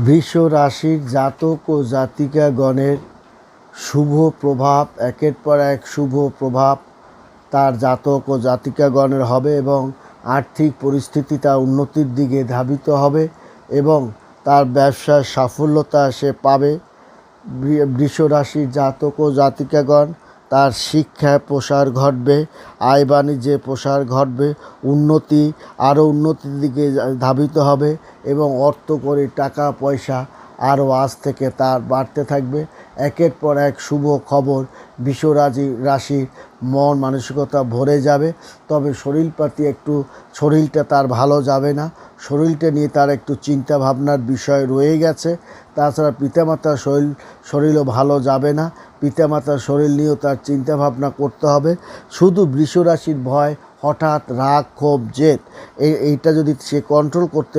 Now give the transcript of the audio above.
বৃষ রাশির জাতক ও জাতিকাগণের শুভ প্রভাব, একের পর এক শুভ প্রভাব তার জাতক ও জাতিকাগণের হবে এবং আর্থিক পরিস্থিতি তার উন্নতির দিকে ধাবিত হবে এবং তার ব্যবসার সাফল্যতা সে পাবে। বৃষ রাশির জাতক ও জাতিকাগণ তার শিক্ষায় প্রসার ঘটবে, আয় বাণিজ্যে প্রসার ঘটবে, আরও উন্নতির দিকে ধাবিত হবে এবং অর্থকরী টাকা পয়সা আরও আজ থেকে তার বাড়তে থাকবে। একের পর এক শুভ খবর বৃষ রাশির মন মানসিকতা ভরে যাবে। তবে শরীরটা তার ভালো যাবে না, শরীরটা নিয়ে তার একটু চিন্তা ভাবনার বিষয় রয়ে গেছে। তাছাড়া পিতামাতার শরীরও ভালো যাবে না, পিতামাতার শরীর নিয়েও তার চিন্তা ভাবনা করতে হবে। শুধু বৃষ রাশির ভয়, হঠাৎ রাগ ক্ষোভ জেদ এইটা যদি সে কন্ট্রোল করতে